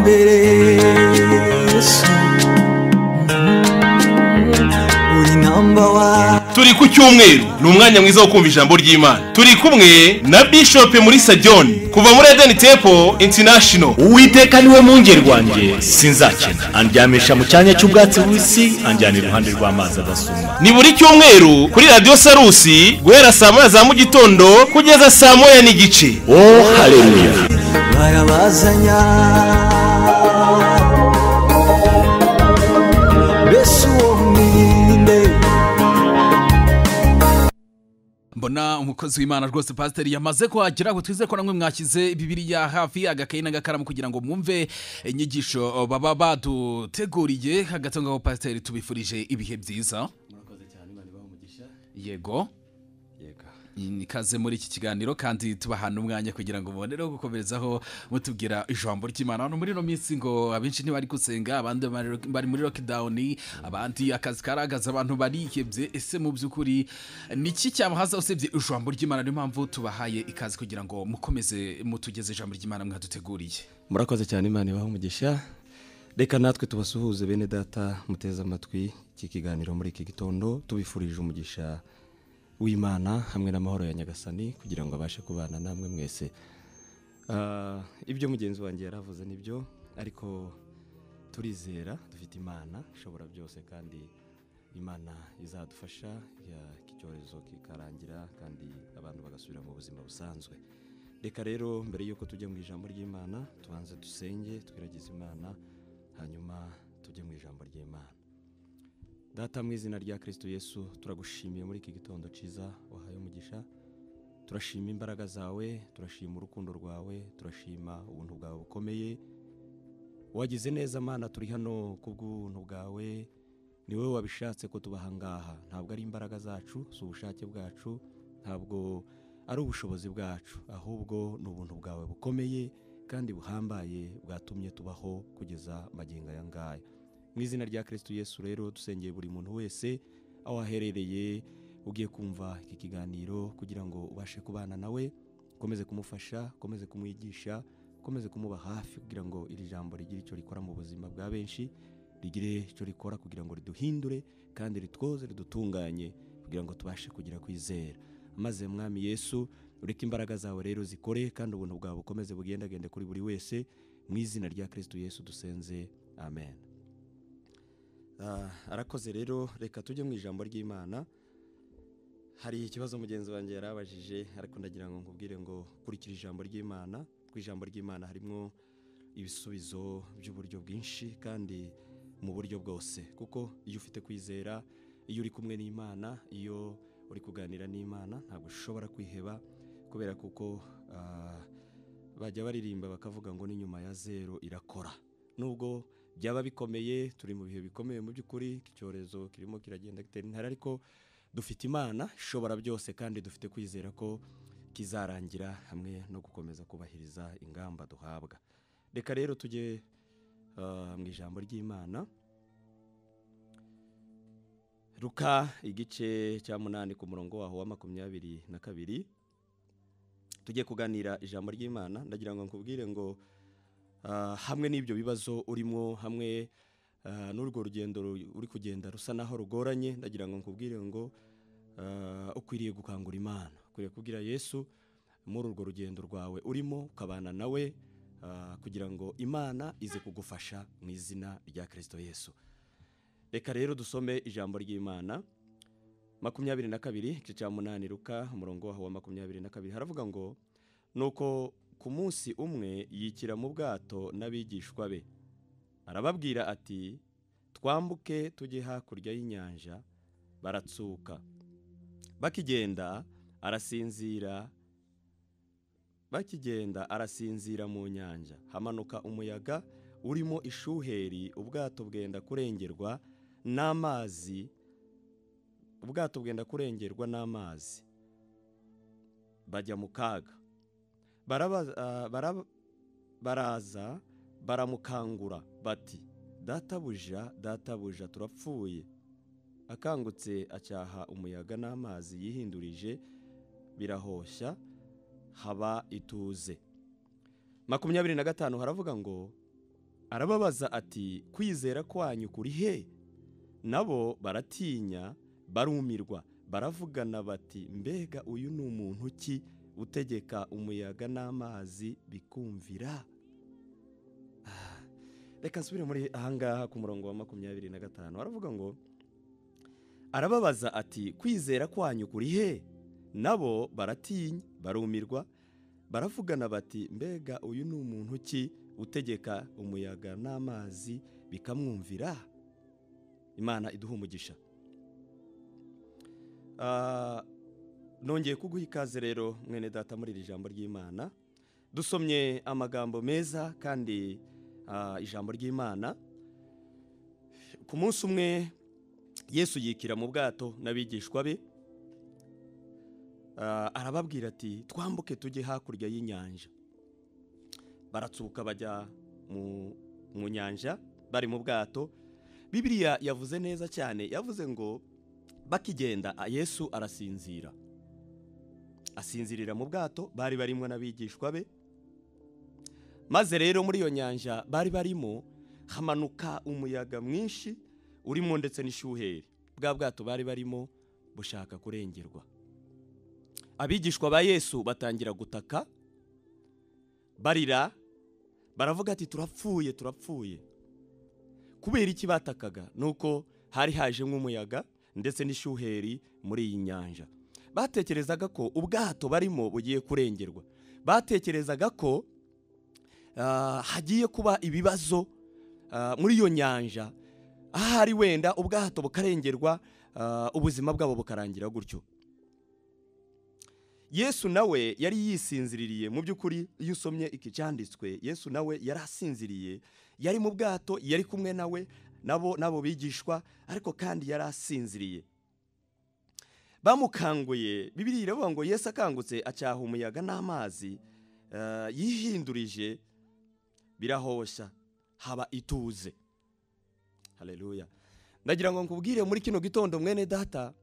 mbere Yesu uri number one. Turi ku cyumweru ni umwanya mwiza wo kumva ijambo ry'Imana. Turi kumwe na Bishop muri Sajon kuva muri Eden Temple International. Uwiteka niwe mungeri wanjye sinzakena, andyamisha mu cyanya cy'ubwatsi bubisi, anjyana iruhande rw'amazi adasuma. Ni buri cyumweru kuri Radio Sarusi guhera saa 9 za mu gitondo kugeza saa 1 n'igice. Oh haleluya. Barabazanya Besu ominde. Mbona umukozi w'Imana rwose pastor yamaze kuhagera ngo twizere ko namwe mwakize Bibiliya hafi agakayi n'agakaramu kugira ngo mwumve inyigisho baba baduteguriye. Hagati ngaho pastor tubifurije ibihe byiza. Murakoze cyane Imana ibahe umugisha. Yego. Nikaze muri iki kiganiro kandi tubahana umwanya kugira ngo mubonere gukomerezaho mutubwira ijambo ry'Imana. Hano muri no minsi ngo abenshi ntibari gusenga, abandi bari muri lockdown, abandi akazi karagaza abantu barihebye. Ese mu byukuri niki cyabahaza usebye ijambo ry'Imana? Niyo mpamvu tubahaye ikazi kugira ngo mukomeze mutugeze ijambo ry'Imana mwaduteguriye. Murakoze cyane Imana ibahe umugisha. Reka natwe tubasuhuze bene data muteze amatwi iki kiganiro muri iki gitondo, tubifurije umugisha w'Imana hamwe n'amahoro ya Nyagasani kugira ngo abashe kubana namwe mwese. Ibyo mugenzi wanjye yaravuze nibyo, ariko turizera dufite Imana ishobora byose kandi Imana izadufasha icyorezo kikarangira kandi abantu bagasubira mu buzima busanzwe. Reka rero mbere yuko tujya mu ijambo ry'Imana tubanze dusenge twiragize Imana, hanyuma tujye mu ijambo ry'Imana. Data mu izina rya Kristo Yesu turagushimiye muri iki gitondo ciza wahaye umugisha. Turashima imbaraga zawe, turashima urukundo rwawe, turashima ubuntu bwawe bukomeye. Wagize neza Mana, turi hano kubw'ubuntu bwawe. Ni wowe wabishatse ko tubahangaha, ntabwo ari imbaraga zacu, si ubushake bwacu, ntabwo ari ubushobozi bwacu, ahubwo ni ubuntu bwawe bukomeye kandi buhambaye bwatumye tubaho kugeza magingo aya ngaya. Mu izina rya Kristo Yesu rero dusengeye buri muntu wese aho aherereye ugiye kumva iki kiganiro kugira ngo ubashe kubana nawe, ukomeze kumufasha, ukomeze kumwigisha, ukomeze kumuba hafi kugira ngo iri jambo rigire icyo rikora mu buzima bwa benshi, rigire icyo rikora kugira ngo riduhindure kandi ritwoze ridutunganye kugira ngo tubashe kugira kwizera. Maze Mwami Yesu ureke imbaraga zawe rero zikore kandi ubuntu bwawe bukomeze bugendagende kuri buri wese. Mu izina rya Kristo Yesu dusenze, amen. Arakoze rero, reka tujye mu ijambo ry'Imana. Hari ikibazo mugenzi wanjye yarabajije, ariko ndagira ngo nkubwire ngo kurikira ijambo ry'Imana. Ku ijambo ry'Imana harimo ibisubizo by'uburyo bwinshi kandi mu buryo bwose, kuko iyo ufite kwizera, iyo uri kumwe n'Imana, iyo uri kuganira n'Imana, ntabwo ushobora kwiheba, kubera kuko bajya baririmba bakavuga ngo n'inyuma ya zero irakora. Nubwo byaba bikomeye, turi mu bihe bikomeye mu by'ukuri, icyorezo kirimo kiragenda gitera intara, ariko dufite Imana ishobora byose kandi dufite kwizera ko kizarangira hamwe no gukomeza kubahiriza ingamba duhabwa. Reka rero tujye mu ijambo ry'Imana. Luka igice cya 8 ku murongo waho wa 22. Tujye kuganira ijambo ry'Imana. Ndagira ngo nkubwire ngo hamwe n'ibyo bibazo urimo, hamwe n'urwo rugendo uri kugenda rusa naho rugoranye, ndagira ngo nkubwire ngo ukwiriye gukangura Imana, ukwiriye kubwira Yesu muri urwo rugendo rwawe urimo, ukabana nawe kugira ngo Imana ize kugufasha mu izina rya Kristo Yesu. Reka rero dusome ijambo ry'Imana. 22 igice cya 8 Luka umurongo waho wa 22 haravuga ngo nuko ku munsi umwe yikira mu bwato n'abigishwa be, arababwira ati twambuke tujye hakurya y'inyanja. Baratsuka, bakigenda arasinzira mu nyanja. Hamanuka umuyaga urimo ishuheri, ubwato bwenda kurengerwa n'amazi. Bajya mu kaga. Baraza baramukangura bati databuja turapfuye. Akangutse acyaha umuyaga n'amazi yihindurije, birahoshya haba ituze. 25 haravuga ngo arababaza ati kwizera kwanyu kuri he? Nabo baratinya barumirwa baravugana bati mbega uyu ni umuntu ki utegeka umuyaga n'amazi bikumvira? Reka nsubire muri ahangaha ku murongo wa 25 aravuga ngo arababaza ati kwizera kwanyu kuri he? Nabo baratinya barumirwa baravugana bati mbega uyu ni umuntu ki utegeka umuyaga n'amazi bikamwumvira? Imana iduha umugisha. Nongeye kuguha ikaze rero mwene data muri iri jambo ry'Imana. Dusomye amagambo meza kandi ijambo ry'Imana. Ku munsi umwe Yesu yikira mu bwato n'abigishwa be. Arababwira ati twambuke tujye hakurya y'inyanja. Baratsuka bajya mu nyanja bari mu bwato. Bibiliya yavuze neza cyane, yavuze ngo bakigenda Yesu arasinzira. Asinzirira mu bwato bari barimo n'abigishwa be. Maze rero muri iyo nyanja bari barimo hamanuka umuyaga mwinshi urimo ndetse n'ishuheri. Bwa bwato bari barimo bushaka kurengerwa. Abigishwa ba Yesu batangira gutaka barira baravuga ati turapfuye turapfuye. Kubera iki batakaga? Nuko hari haje nk'umuyaga ndetse n'ishuheri muri iyi nyanja. Batekerezaga ko ubwato barimo bugiye kurengerwa. Batekerezaga ko hagiye kuba ibibazo muri iyo nyanja, ahari wenda ubwato bukarengerwa, ubuzima bwabo bukarangira gutyo. Yesu nawe yari yisinziririye. Mu by'ukuri iyo usomye iki cyanditswe, Yesu nawe yari asinziriye, yari mu bwato, yari kumwe nawe nabo bigishwa, ariko kandi yari asinziriye. Bamukanguye, Bibiliya iravuga ngo Yesu akangutse acyaha umuyaga n'amazi, yihindurije birahosha haba ituze. Haleluya. Ndagira ngo nkubwire muri kino gitondo mwene data,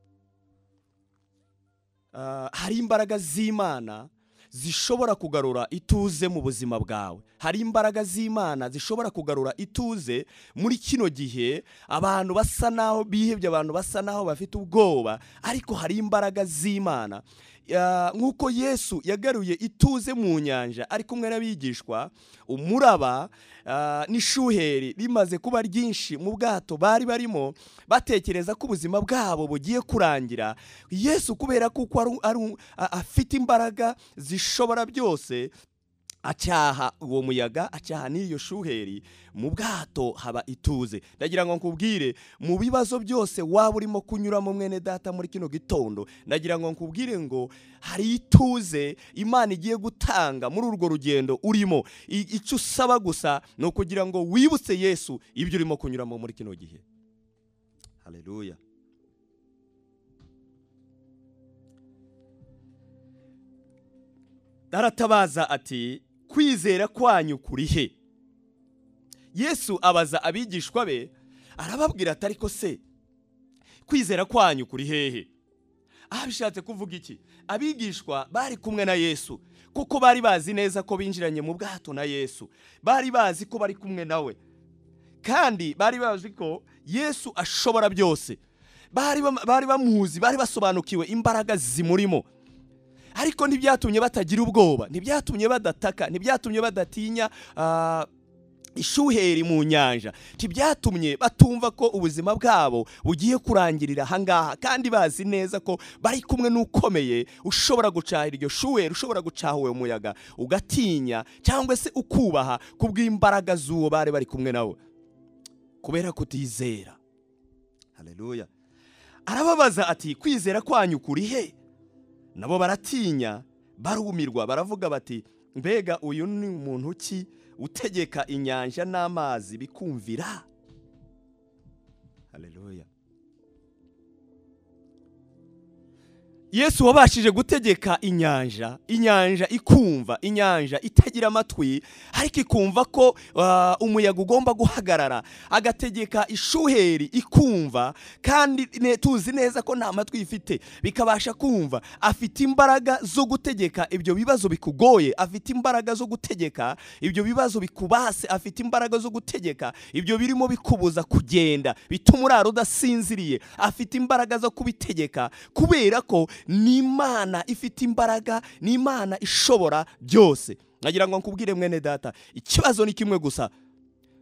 hari imbaraga z'Imana zishobora kugarura ituze mu buzima bwawe. Hari imbaraga z'Imana zishobora kugarura ituze muri kino gihe. Abantu basa naho bihebye, abantu basa naho bafite ubwoba, ariko hari imbaraga z'Imana. Nkuko Yesu yagaruye ituze mu nyanja ari kumwe n'abigishwa, umuraba n'ishuheri rimaze kuba ryinshi mu bwato bari barimo, batekereza ko ubuzima bwabo bugiye kurangira. Yesu kubera kuko afite imbaraga zishobora byose, acyaha uwo muyaga, acyaha n'iyo shuheri, mu bwato haba ituze. Ndagira ngo nkubwire, mu bibazo byose waba urimo kunyuramo mwene data muri kino gitondo, ndagira ngo nkubwire ngo hari ituze Imana igiye gutanga muri urwo rugendo urimo. Icyo usaba gusa ni ukugira ngo wibutse Yesu ibyo urimo kunyuramo muri kino gihe. Haleluya. Aratabaza ati kwizera kwanyu kuri he? Yesu abaza abigishwa be, arababwira ati ariko se kwizera kwanyu kuri hehe? Bishatse kuvuga iki? Abigishwa bari kumwe na Yesu, kuko bari bazi neza ko binjiranye mu bwato na Yesu. Bari bazi ko bari kumwe nawe, kandi bari bazi ko Yesu ashobora byose. Bari bamuzi, bari basobanukiwe imbaraga zimurimo. Ariko ntibyatumye batagira ubwoba, ntibyatumye badataka, ntibyatumye badatinya ishuheri mu nyanja, ntibyatumye batumva ko ubuzima bwabo bugiye kurangirira ahangaha, kandi bazi neza ko bari kumwe n'ukomeye ushobora gucahira iryo shuheri, ushobora gucaha uwo muyaga ugatinya cyangwa se ukubaha kubw'imbaraga z'uwo bari kumwe nawe, kubera kutizera. Haleluya. Arababaza ati kwizera kwanyu kuri he? Nabo baratinya barumirwa baravuga bati mbega uyu ni umuntu ki utegeka inyanja n'amazi bikumvira? Haleluya. Yesu wabashije gutegeka inyanja ikumva, inyanja itagira amatwi ariko ikumva ko umuyaga ugomba guhagarara, agategeka ishuheri ikumva kandi tuzi neza ko nta matwi ifite bikabasha kumva. Afite imbaraga zo gutegeka ibyo bibazo bikugoye, afite imbaraga zo gutegeka ibyo bibazo bikubase, afite imbaraga zo gutegeka ibyo birimo bikubuza kugenda bituma urara udasinziriye, afite imbaraga zo kubitegeka kubera ko ni Imana ifite imbaraga, ni Imana ishobora byose. Nagira ngo nkubwire mwene data, ikibazo ni kimwe gusa,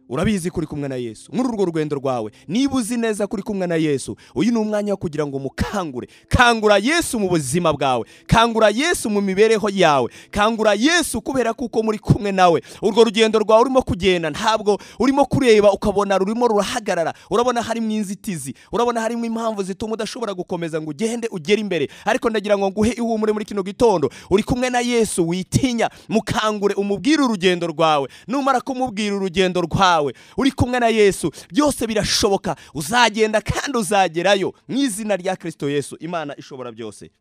urabizi kuri kumwe na Yesu muri urwo rugendo rwawe. Niba uzi neza kuri kumwe na Yesu, uyu ni umwanya wo kugira ngo mukangure. Kangura Yesu mu buzima bwawe, kangura Yesu mu mibereho yawe, kangura Yesu kubera kuko muri kumwe nawe. Urwo rugendo rwawe urimo kugenda ntabwo urimo kureba ukabona rurimo rurahagarara, urabona harimo inzitizi, urabona harimo impamvu zituma udashobora gukomeza ngo ugende ugere imbere. Ariko ndagira ngo nguhe ihumure muri kino gitondo, uri kumwe na Yesu, witinya, mukangure, umubwire urugendo rwawe. Numara kumubwira urugendo rwawe, uri kumwe na Yesu, byose birashoboka, uzagenda kandi uzagerayo mu izina rya Kristo Yesu. Imana ishobora byose.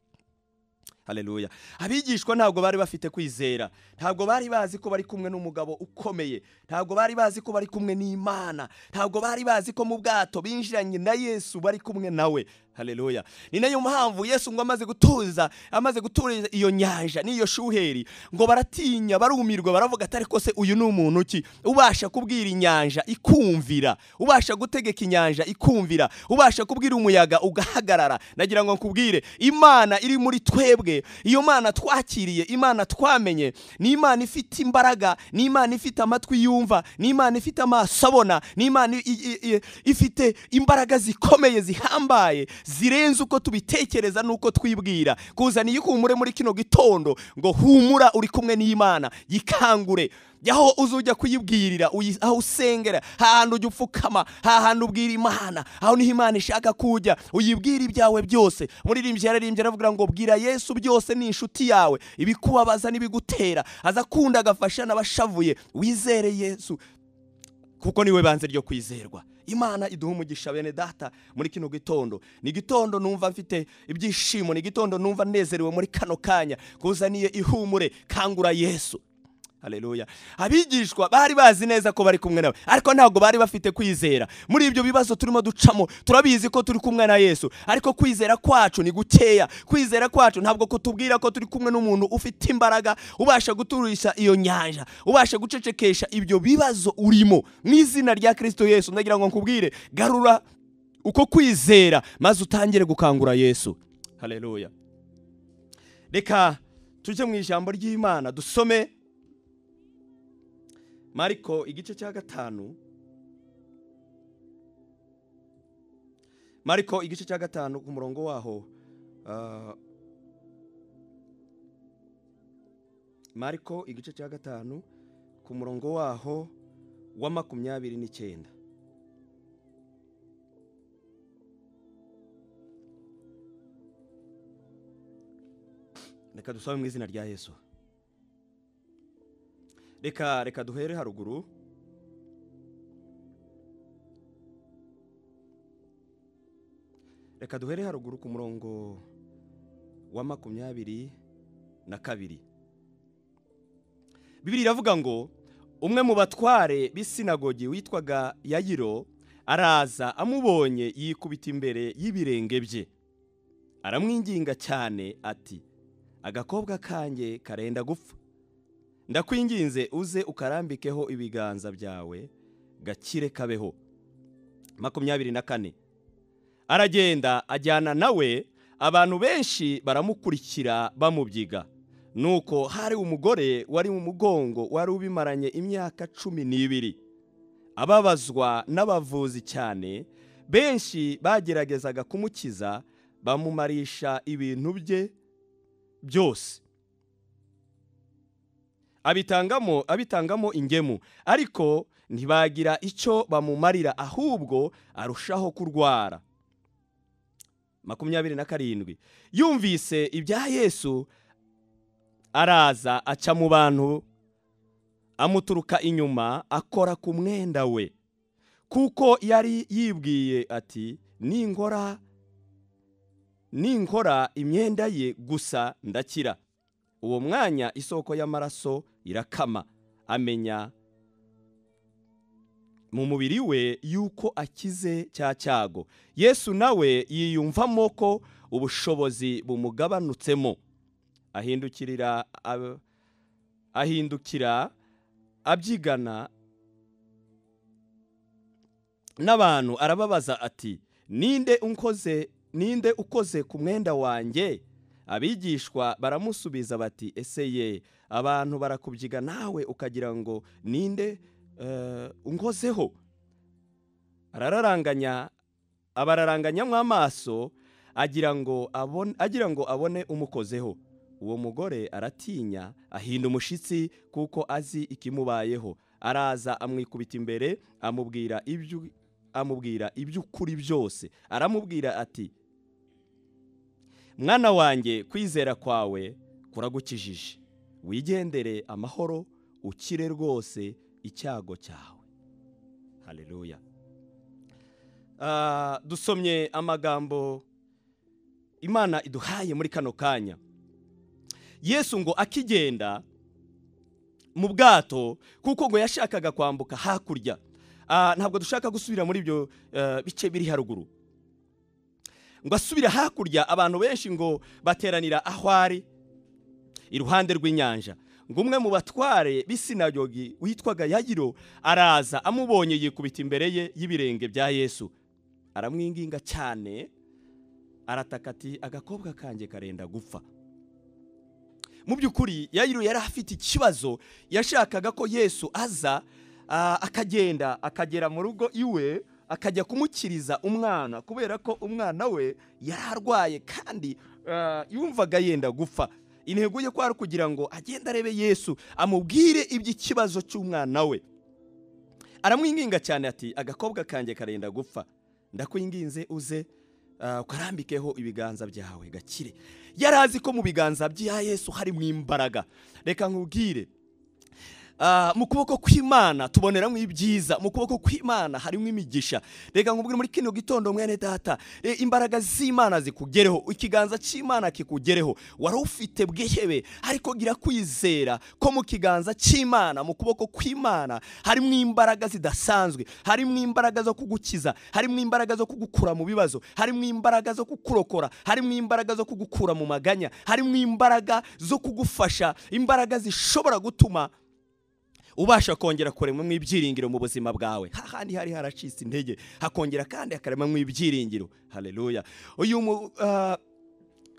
Haleluya. Abigishwa ntabwo bari bafite kwizera, ntabwo bari bazi ko bari kumwe n'umugabo ukomeye, ntabwo bari bazi ko bari kumwe n'Imana, ntabwo bari bazi ko mu bwato binjiranye na Yesu bari kumwe nawe. Haleluya. Ni nayo mpamvu Yesu ngo amaze guturiza iyo nyanja n'iyo shuheri, ngo baratinya, barumirwa, baravuga ati ariko se uyu ni umuntu ki ubasha kubwira inyanja ikumvira, ubasha gutegeka inyanja ikumvira, ubasha kubwira umuyaga ugahagarara. Nagira ngo nkubwire, Imana iri muri twebwe, iyo Mana twakiriye, Imana twamenye, ni Imana ifite imbaraga, ni Imana ifite amatwi yumva, ni Imana ifite amaso abona, ni Imana ifite imbaraga zikomeye zihambaye zirenze uko tubitekereza nuko twibwira. Kuzaniye ihumure muri kino gitondo ngo humura, uri kumwe n'Imana, yikangure. Yaho uzujya kuyibwirira, aho usengera, hahantu ujya upfukama, hahantu ubwira Imana, aho niho Imana ishaka kujya, uyibwira ibyawe byose. Umuririmbyi yararimbye aravuga ngo bwira Yesu byose, ni inshuti yawe, ibikubabaza n'ibigutera, aza kunda agafasha n'abashavuye. Wizere Yesu kuko niwe banze ryo kwizerwa. Imana iduha umugisha bene data muri kino gitondo. Ni gitondo numva mfite ibyishimo, ni gitondo numva nezerewe muri kano kanya. Kuzaniye ihumure, kangura Yesu. Haleluya. Abigishwa bari bazi neza ko bari kumwe nawe, ariko ntabwo bari bafite kwizera. Muri ibyo bibazo turimo ducamo, turabizi ko turi kumwe na Yesu, ariko kwizera kwacu ni gukeya. Kwizera kwacu ntabwo kutubwira ko turi kumwe n'umuntu ufite imbaraga, ubasha guturisha iyo nyanja, ubasha gucecekesha ibyo bibazo urimo. Mu izina rya Kristo Yesu ndagira ngo nkubwire, garura uko kwizera maze utangire gukangura Yesu. Haleluya. Reka tujye mu ijambo ry'Imana dusome Mariko igice cya 5. Mariko igice cya 5 ku murongo waho Mariko igice cya 5 ku murongo waho wa 29. Reka dusome mu izina rya Yesu. Reka duhere haruguru. Reka duhere haruguru ku murongo wa 22. Bibiri iravuga ngo umwe mu batware b'isinagogi witwaga Yayiro araza, amubonye yikubita imbere y'ibirenge bye, aramwinginga cyane ati, agakobwa kanjye karenda gupfa, ndakwinginze uze ukarambikeho ibiganza byawe gakire kabeho. 24. Aragenda ajyana nawe, abantu benshi baramukurikira bamubyiga. Nuko hari umugore wari mu mugongo wari ubimaranye imyaka 12, ababazwa n'abavuzi cyane, benshi bageragezaga kumukiza, bamumarisha ibintu bye byose, abitangamo ingemu, ariko ntibagira icyo bamumarira, ahubwo arushaho kurwara. 27. Yumvise ibya Yesu, araza aca mu bantu, amuturuka inyuma, akora ku mwenda we, kuko yari yibwiye ati, ninkora ninkora imyenda ye gusa ndakira. Uwo mwanya isoko y'amaraso irakama, amenya mu mubiri we yuko akize cya cyago. Yesu nawe yiyumvamo ko ubushobozi bumugabanutsemo, ahindukira abyigana n'abantu, arababaza ati, ninde ukoze ku mwenda wanjye? Abigishwa baramusubiza bati, ese ye, abantu barakubyiga nawe ukagira ngo ninde unkozeho? Abararanganyamo amaso agira ngo abone umukozeho. Uwo mugore aratinya, ahinda umushitsi kuko azi ikimubayeho. Araza amwikubita imbere, amubwira iby'ukuri byose. Aramubwira ati, mwana wanjye, kwizera kwawe kuragukijije. Wigendere amahoro, ukire rwose icyago cyawe. Haleluya. Dusomye amagambo Imana iduhaye muri kano kanya. Yesu ngo akigenda mu bwato, kuko ngo yashakaga kwambuka hakurya. Ntabwo dushaka gusubira muri ibyo bice biri haruguru. Ngo asubira hakurya, abantu benshi ngo bateranira aho ari iruhande rw'inyanja. Ngo umwe mu batware b'isinagogi witwaga Yayiro araza, amubonye yikubita imbere ye y'ibirenge bya Yesu, aramwinginga cyane, arataka ati, agakobwa kanjye karenda gupfa. Mu by'ukuri Yayiro yari afite ikibazo, yashakaga ko Yesu aza akagera mu rugo iwe, akajya kumukiriza umwana, kubera ko umwana we yari arwaye kandi yumvaga yenda gupfa. Intego ye kwari kugira ngo agende arebe Yesu, amubwire iby'ikibazo cy'umwana we. Aramwinginga cyane ati, agakobwa kanjye karenda gupfa, ndakwinginze uze ukarambikeho ibiganza byawe gakire. Yari azi ko mu biganza bya Yesu harimo imbaraga. Reka nkubwire, mu kuboko kw'Imana tuboneramo ibyiza, mu kuboko kw'Imana harimo imigisha. Reka nkubwire muri kino gitondo mwene data, imbaraga z'Imana zikugereho, ikiganza cy'Imana kikugereho. Wari ufite bwehebe, ariko gira kwizera ko mu kiganza cy'Imana, mu kuboko kw'Imana harimo imbaraga zidasanzwe, harimo imbaraga zo kugukiza, harimo imbaraga zo kugukura mu bibazo, harimo imbaraga zo kukurokora, harimo imbaraga zo kugukura mu maganya, harimo imbaraga zo kugufasha, imbaraga zishobora gutuma ubasha kongera kuremamo ibyiringiro mu buzima bwawe. Hahandi hari haracitse intege, hakongera kandi hakaremamo ibyiringiro. Haleluya.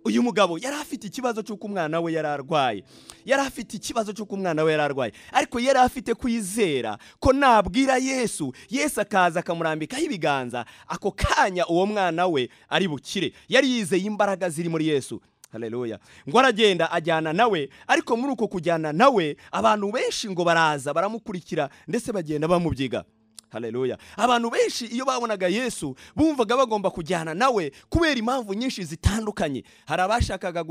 Uyu mugabo yari afite ikibazo cy'uko umwana we yari arwaye. Ariko yari afite kwizera ko nabwira Yesu, Yesu akaza akamurambikaho ibiganza, ako kanya uwo mwana we ari bukire. Yari yizeye imbaraga ziri muri Yesu. Haleluya. Ngo aragenda ajyana nawe, ariko muri uko kujyana nawe abantu benshi ngo baraza baramukurikira, ndetse bagenda bamubyiga. Haleluya. Abantu benshi iyo babonaga Yesu bumvaga bagomba kujyana nawe kubera impamvu nyinshi zitandukanye. Hari abashakaga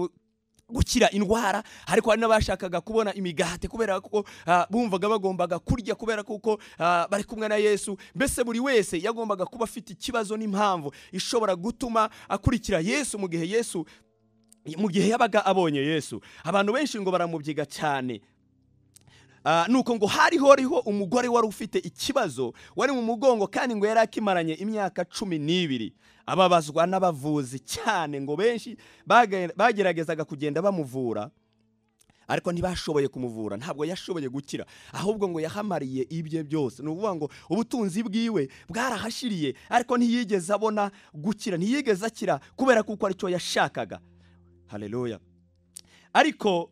gukira indwara, ariko hari n'abashakaga kubona imigati kubera ko bumvaga bagombaga kurya kubera kuko bari kumwe na Yesu. Mbese buri wese yagombaga kuba afite ikibazo n'impamvu ishobora gutuma akurikira Yesu. Mu gihe yabaga abonye Yesu, abantu benshi ngo baramubyiga cyane. Nuko ngo hariho umugore wari ufite ikibazo, wari mu mugongo, kandi ngo yari akimaranye imyaka 12. Ababazwa n'abavuzi cyane, ngo benshi bageragezaga kugenda bamuvura, ariko ntibashoboye kumuvura. Ntabwo yashoboye gukira, ahubwo ngo yahamariye ibye byose. Ni ukuvuga ngo ubutunzi bwiwe bwarahashiriye, ariko ntiyigeze abona gukira, ntiyigeze akira kubera kuko aricyo yashakaga. Haleluya. Ariko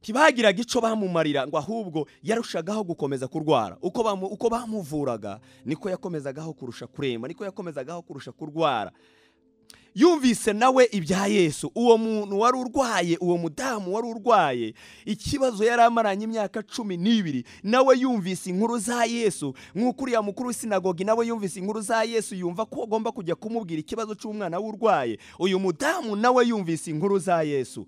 ntibagiraga icyo bamumarira, ngo ahubwo yarushagaho gukomeza kurwara. Uko bamuvuraga niko yakomezagaho kurusha kurema, niko yakomezagaho kurusha kurwara. Yumvise nawe ibya Yesu. Uwo muntu wari urwaye, uwo mudamu wari urwaye ikibazo yari amaranye imyaka 12, nawe yumvise inkuru za Yesu. Nk'uko uriya mukuru w'isinagogi nawe yumvise inkuru za Yesu, yumva ko agomba kujya kumubwira ikibazo cy'umwana w'urwaye. Uyu mudamu nawe yumvise inkuru za Yesu,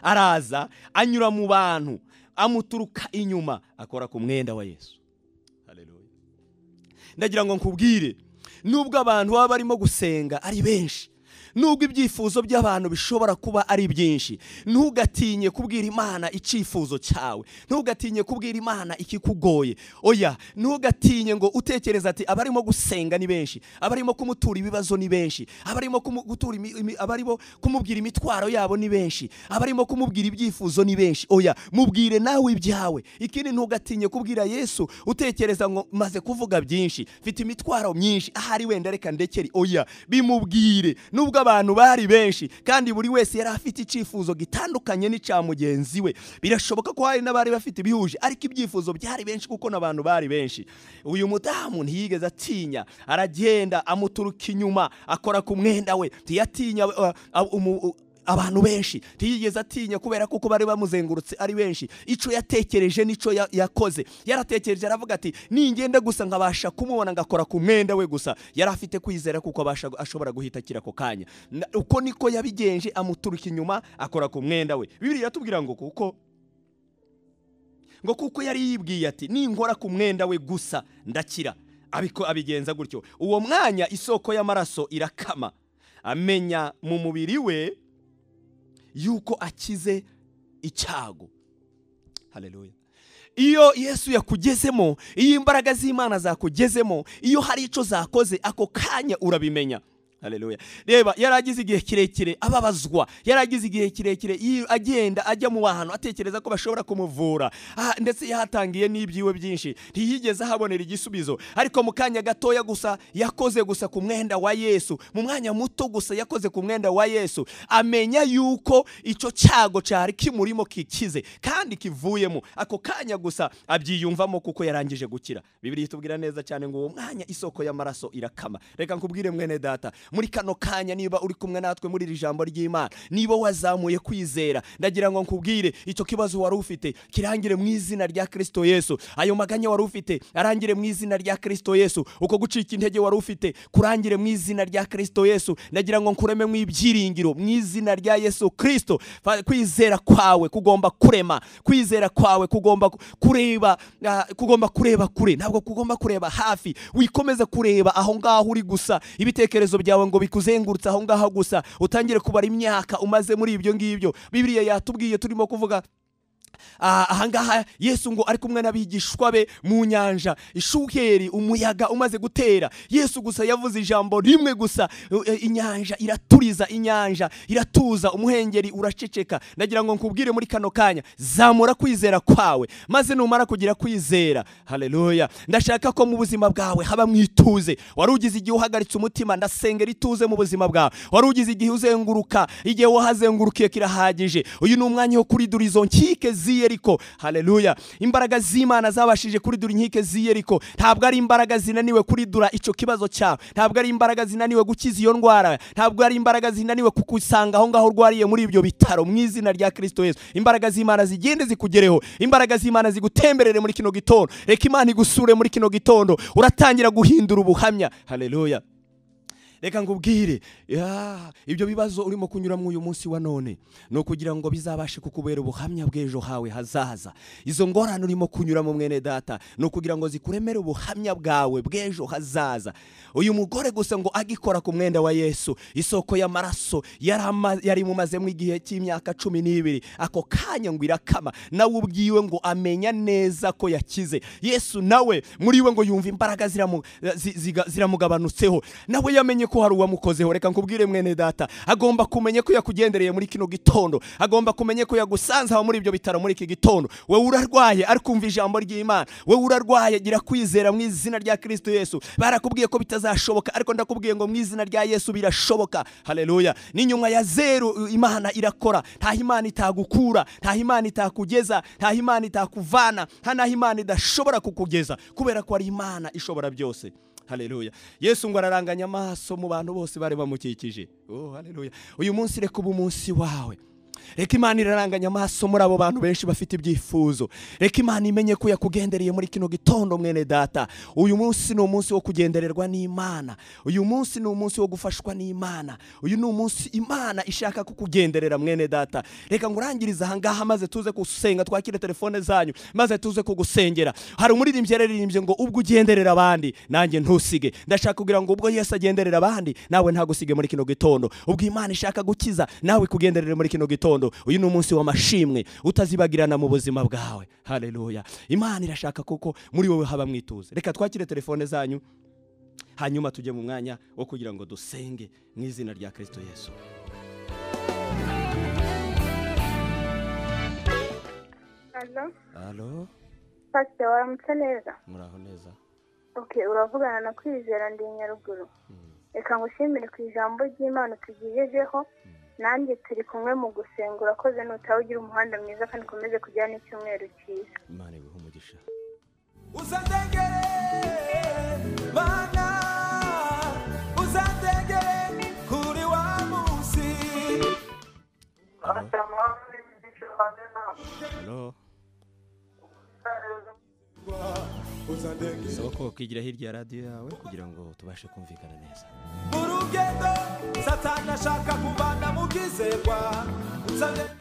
araza anyura mu bantu, amuturuka inyuma, akora ku mwenda wa Yesu. Haleluya. Ndagira ngo nkubwire, nubwo abantu baba barimo gusenga ari benshi, nubwo ibyifuzo by'abantu bishobora kuba ari byinshi, ntugatinye kubwira Imana icifuzo cyawe, ntugatinye kubwira Imana ikikugoye. Oya, ntugatinye ngo utekereza ati abarimo gusenga ni benshi, abarimo kumutura ibibazo ni benshi, abarimo abarimo kumubwira imitwaro yabo ni benshi, abarimo kumubwira ibyifuzo ni benshi. Oya, mubwire nawe ibyawe. Ikindi ntugatinye kubwira Yesu utekereza ngo maze kuvuga byinshi, mfite imitwaro myinshi, ahari wenda reka ndekeri. Oya, bimubwire. Nubwo abantu bari benshi kandi buri wese yari afite icifuzo gitandukanye n'icya mugenzi we, birashoboka ko hari n'abari bafite ibihuje, ariko ibyifuzo byari benshi kuko n'abantu bari benshi. Uyu mudamu ntiyigeze atinya, aragenda amuturuka inyuma, akora ku mwenda we. Ntiyatinya abantu benshi, ntiyigeze atinya kubera kuko bari bamuzengurutse ari benshi. Ico yatekereje nico yakoze. Yaratekereje aravuga ati ningenda gusa nkabasha kumubona ngakora ku mwenda we gusa. Yari afite kwizera kuko ashobora guhita kira ko kanya. Uko niko yabigenje, amuturuka inyuma akora ku mwenda we. Bibiliya yatubwira ngo kuko yari yibwiye ati ninkora ku mwenda we gusa ndakira. Abigenza gutyo. Uwo mwanya isoko y'amaraso irakama, amenya mu mubiri we yuko akize icyago. Haleluya. Iyo Yesu yakugezemo, iyo imbaraga z'Imana zakugezemo, iyo hari ico zakoze, ako kanya urabimenya. Haleluya. Reba, yaragize igihe kirekire ababazwa, yaragize igihe kirekire agenda ajya mu bantu atekereza ko bashobora kumuvura, ndetse yahatangiye n'ibyiwe byinshi, ntiyigeze ahabonera igisubizo. Ariko mu kanya gatoya gusa yakoze gusa ku mwenda wa Yesu, mu mwanya muto gusa yakoze ku mwenda wa Yesu, amenya yuko ico cyago cyari kimurimo kikize kandi kivuyemo. Ako kanya gusa abyiyumvamo kuko yarangije gukira. Bibiliya itubwira neza cyane ngo uwo mwanya isoko y'amaraso irakama. Reka nkubwire mwene data, muri kano kanya niba uri kumwe natwe muri iri jambo ry'Imana, niba wazamuye kwizera, ndagira ngo nkubwire icyo kibazo wari ufite kirangire mu izina rya Kristo Yesu. Ayo maganya wari ufite arangire mu izina rya Kristo Yesu. Uko gucika intege wari ufite kurangire mu izina rya Kristo Yesu. Ndagira ngo nkureme mu ibyiringiro mu izina rya Yesu Kristo. Kwizera kwawe kugomba kurema, kwizera kwawe kugomba kureba kure, ntabwo kugomba kureba hafi. Wikomeze kureba aho ngaho uri gusa, ibitekerezo byawe ngo bikuzengurutse aho ngaho gusa, utangire kubara imyaka umaze muri ibyo ngibyo. Bibiliya yatubwiye turimo kuvuga ahangaha Yesu ngo ari kumwe n'abigishwa be mu nyanja, ishuheri umuyaga umaze gutera, Yesu gusa yavuze ijambo rimwe gusa, inyanja iraturiza, inyanja iratuza, umuhengeri uraceceka. Ndagira ngo nkubwire muri kano kanya, zamura kwizera kwawe, maze numara kugira kwizera, haleluya, ndashaka ko mu buzima bwawe haba mwituze. Wari ugize igihe uhagaritse umutima, ndasengera ituze mu buzima bwawe. Wari ugize igihe uzenguruka, igihe wahazengurukiye kirahagije. Uyu ni umwanya wo kuridura izo nkike z'Iyeriko. Haleluya. Imbaraga z'Imana zabashije kuridura inkike z'Iyeriko. Ntabwo ari imbaraga zinaniwe kuridura ico kibazo cyawe, ntabwo ari imbaraga zinaniwe gukiza iyo ndwara, ntabwo ari imbaraga zinaniwe kukusanga aho ngaho urwariye muri ibyo bitaro. Mu izina rya Kristo Yesu, imbaraga z'Imana zigende zikugereho, imbaraga z'Imana zigutemberere muri kino gitondo. Reka Imana igusure muri kino gitondo, uratangira guhindura ubuhamya. Haleluya. Reka ngubwire, ibyo bibazo urimo kunyura mu uyu munsi wa none, no kugira ngo bizabashe kukubera ubuhamya bw'ejo hawe hazaza. Izo ngorane urimo kunyura mu mwene data, no kugira ngo zikuremere ubuhamya bwawe bw'ejo hazaza. Uyu mugore gusa ngo agikora ku mwenda wa Yesu, isoko y'amaraso yari mumaze mu igihe cy'imyaka 12, ako kanya ngo irakama. Nawe ubwiwe ngo amenya neza ko yakize. Yesu nawe muri we ngo yumva imbaraga ziramugabanutseho, nawe yamenye ko hari uwamukozeho. Reka nkubwire mwene data, agomba kumenya ko yakugendereye muri kino gitondo, agomba kumenya ko yagusanze aho muri ibyo bitaro muri iki gitondo. Wewe urarwaye ariko umva ijambo ry'Imana, wewe urarwaye gira kwizera mu izina rya Kristo Yesu. Barakubwiye ko bitazashoboka, ariko ndakubwiye ngo mu izina rya Yesu birashoboka. Haleluya. N'inyuma ya zero Imana irakora. Nta Imana itagukura, nta Imana itakugeza, nta Imana itakuvana, nta Imana idashobora kukugeza, kubera ko ari Imana ishobora byose. Haleluya. Yesu ngo araranganya amaso mu bantu bose bari bamukikije. Oh haleluya. Uyu munsi reka ubu munsi wawe, reka imana iraranganya amaso muri abo bantu benshi bafite ibyifuzo. Reka imana imenye ko yakugendereye muri kino gitondo mwene data. Uyu munsi ni umunsi wo kugendererwa n'Imana. Uyu munsi ni umunsi wo gufashwa n'Imana. Uyu ni umunsi Imana ishaka kukugenderera mwene data. Reka ngurangiriza aha ngaha maze tuze gusenga, twakire telefone zanyu maze tuze kugusengera. Hari umuririmbyi yaririmbye ngo ubwo ugenderera abandi nanjye ntusige. Ndashaka kugira ngo ubwo Yesu agenderera abandi nawe ntagusige muri kino gitondo. Ubwo Imana ishaka gukiza nawe kugenderere muri kino gitondo. Uyu ni umunsi w'amashimwe utazibagirana mu buzima bwawe. Haleluya. Imana irashaka kuko muri wowe haba mwituze. Reka twakire telefone zanyu hanyuma tujye mu mwanya wo kugira ngo dusenge mu izina rya Kristo Yesu. Allo. Pastor waramutse neza? Muraho neza. Okay, uravugana na Kwizera ndi Nyaruguru. Reka ngushimire ku ijambo ry'Imana tugijejeho. Nanjye turi kumwe mu gusenga, urakoze nutawugira umuhanda mwiza kandi komeze kugira n'icyumweru cyiza. Imana iguhe umugisha. Uzandengere bana, uzandengere kuri wa munsi. Allo. Soko kigira hirya radio yawe kugira ngo tubashe kumvikana neza. Urugendo Satani ashaka kuvana mu bwizerwa. Uzandengere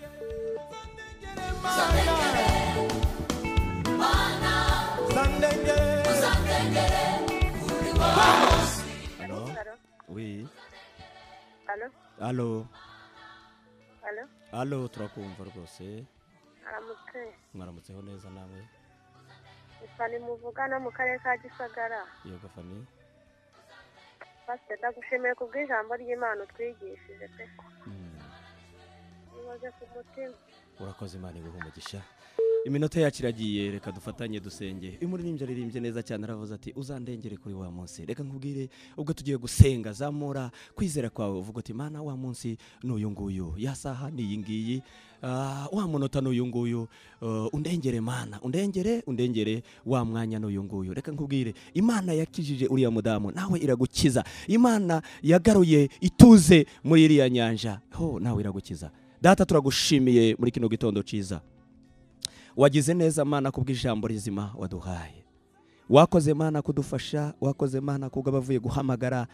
mana, uzandengere kuri wa munsi. Allo. Oui. Allo. Allo. Allo. Allo, turakumva rwose. Mwaramutseho neza nawe. Fani muvugana mu karere ka Gisagara. Yego Fani. Pastor ndagushimiye ku bw'ijambo ry'Imana twigishije pe. Nibaze ku mutima. Urakoze Imana iguhe umugisha. Iminota yacu iragiye, reka dufatanye dusenge. Umuririmbyi aririmbye neza cyane aravuze ati uzandengere kuri wa munsi. Reka nkubwire ubwo tugiye gusenga zamura kwizera kwawe uvuga ati Mana wa munsi n'uyu nguyu, ya saha ni iyi ngiyi, wa munota n'uyu nguyu, undengere Mana, undengere wa mwanya n'uyu nguyu. Reka nkubwire Imana yakijije uriya mudamu nawe iragukiza. Imana yagaruye ituze muri iriya nyanja, ho nawe iragukiza. Data turagushimiye muri kino gitondo ciza. Wagize neza Mana kubw'ijambo rizima waduhaye. Wakoze Mana kudufasha, wakoze Mana kugabavuye guhamagara.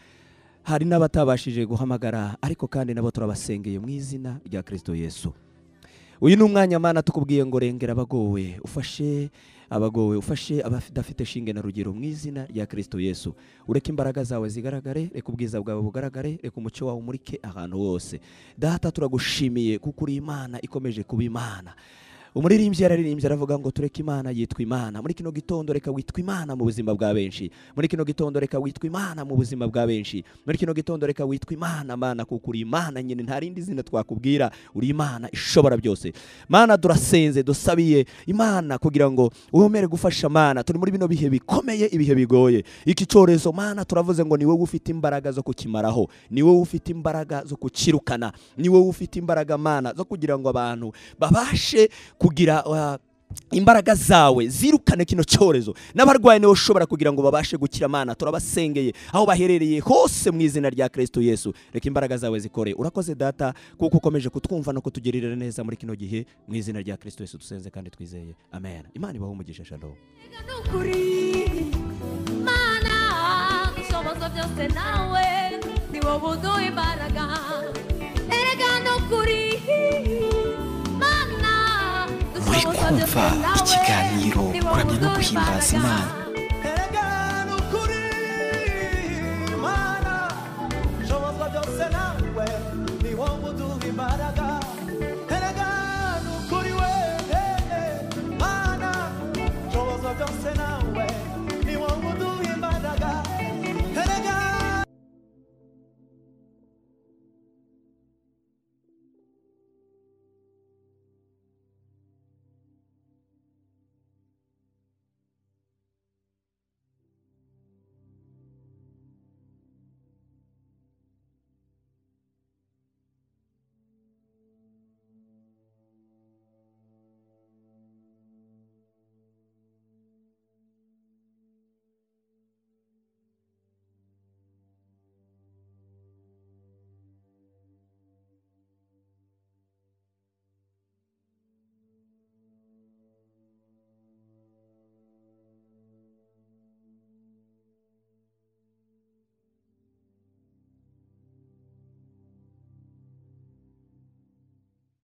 Hari n'abatabashije guhamagara ariko kandi nabo turabasengeye mu izina rya Kristo Yesu. Uyu ni umwanya Mana tukubwiye ngo rengera abagowe, ufashe abagowe, ufashe abadafite shinge na rugero mu izina rya Kristo Yesu. Ureke imbaraga zawe zigaragare, reka ubwiza bwawe bugaragare, reka umucyo wawe umurike ahantu hose. Data turagushimiye kuko uri Imana ikomeje kuba Imana. Umuririmbyi yararirimbye aravuga ngo tureke Imana yitwa Imana. Muri kino gitondo reka witwa Imana mu buzima bwa benshi. Muri kino gitondo reka witwa Imana mu buzima bwa benshi. Muri kino gitondo reka witwa Imana Mana kuko uri Imana nyine nta rindi zina twakubwira, uri Imana ishobora byose. Mana durasenze dusabiye Imana kugira ngo uhomere gufasha Mana. Turi muri bino bihe bikomeye, ibihe bigoye. Iki cyorezo Mana turavuze ngo ni wowe ufite imbaraga zo kukimaraho, ni wowe ufite imbaraga zo kukirukana, ni wowe ufite imbaraga Mana zo kugira ngo abantu babashe kugira imbaraga zawe zirukane kino cyorezo. N'abarwayi niwe ushobora kugira ngo babashe gukira Mana. Turabasengeye aho baherereye hose mu izina rya Kristo Yesu. Reka imbaraga zawe zikore. Urakoze Data kuko ukomeje kutwumva no kutugirira neza muri kino gihe mu izina rya Kristo Yesu dusenze kandi twizeye. Amen. Imana ibahe umugisha. Shalom. Mana dushoboza byose nawe ni wowe uduha imbaraga. Erega n'ukuri muri kumva ikiganiro kuramya no guhimbaza Imana